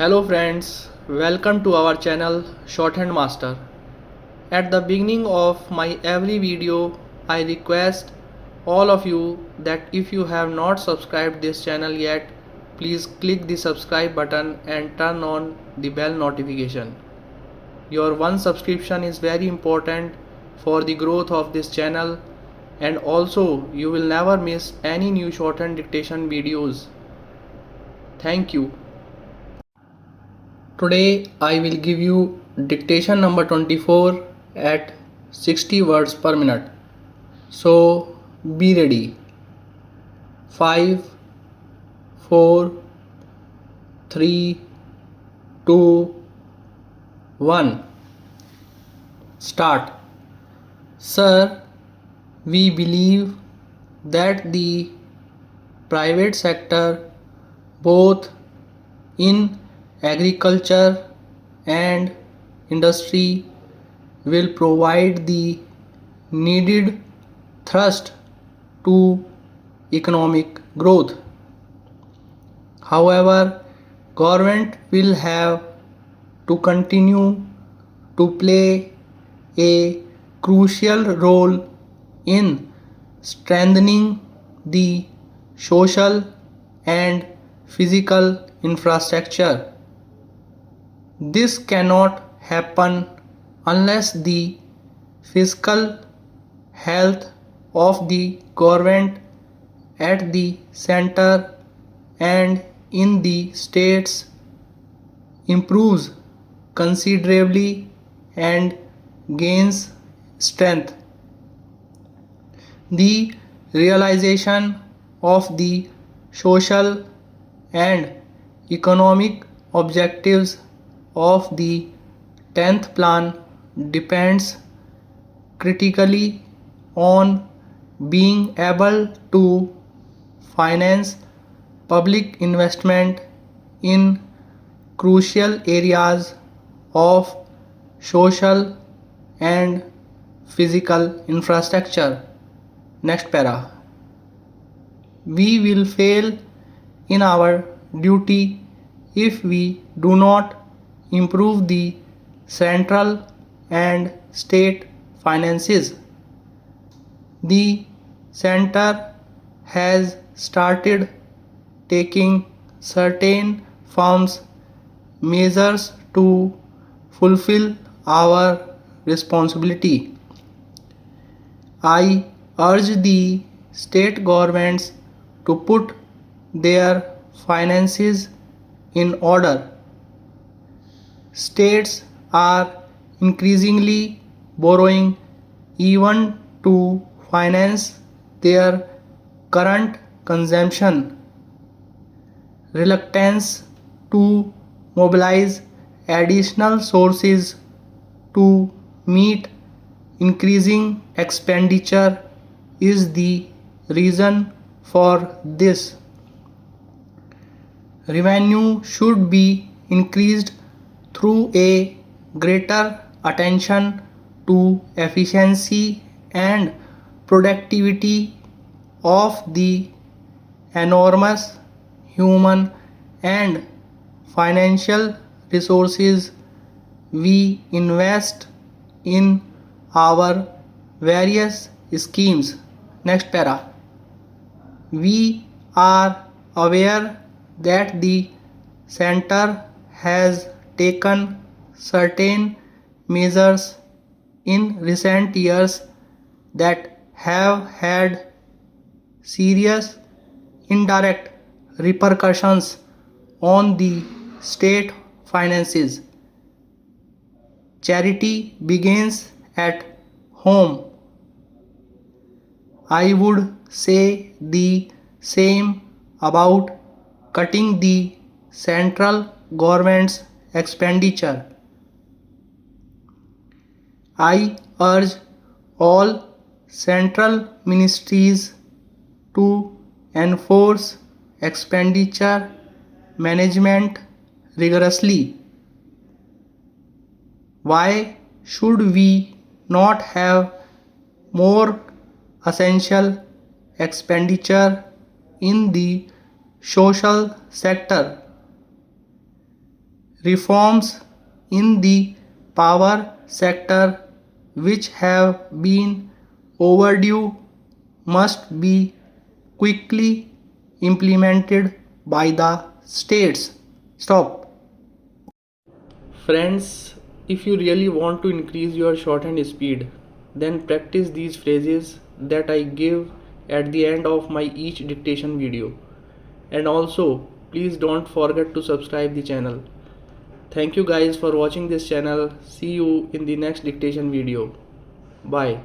Hello friends, welcome to our channel Shorthand Master. At the beginning of my every video, I request all of you that if you have not subscribed this channel yet, please click the subscribe button and turn on the bell notification. Your one subscription is very important for the growth of this channel, and also you will never miss any new shorthand dictation videos. Thank you. Today I will give you dictation number 24 at 60 words per minute. So be ready. 5, 4, 3, 2, 1. Start. Sir, we believe that the private sector, both in agriculture and industry, will provide the needed thrust to economic growth. However, government will have to continue to play a crucial role in strengthening the social and physical infrastructure. This cannot happen unless the fiscal health of the government at the center and in the states improves considerably and gains strength. The realization of the social and economic objectives of the 10th plan depends critically on being able to finance public investment in crucial areas of social and physical infrastructure. Next para. We will fail in our duty if we do not improve the central and state finances. The center has started taking certain firms measures to fulfill our responsibility. I urge the state governments to put their finances in order. States are increasingly borrowing even to finance their current consumption. Reluctance to mobilize additional sources to meet increasing expenditure is the reason for this. Revenue should be increased through a greater attention to efficiency and productivity of the enormous human and financial resources we invest in our various schemes. Next para. We are aware that the center has taken certain measures in recent years that have had serious indirect repercussions on the state finances. Charity begins at home. I would say the same about cutting the central government's expenditure. I urge all central ministries to enforce expenditure management rigorously. Why should we not have more essential expenditure in the social sector? reforms in the power sector which have been overdue must be quickly implemented by the states. Stop. Friends, if you really want to increase your shorthand speed, then practice these phrases that I give at the end of my each dictation video. And also, please don't forget to subscribe the channel. Thank you guys for watching this channel. See you in the next dictation video. Bye.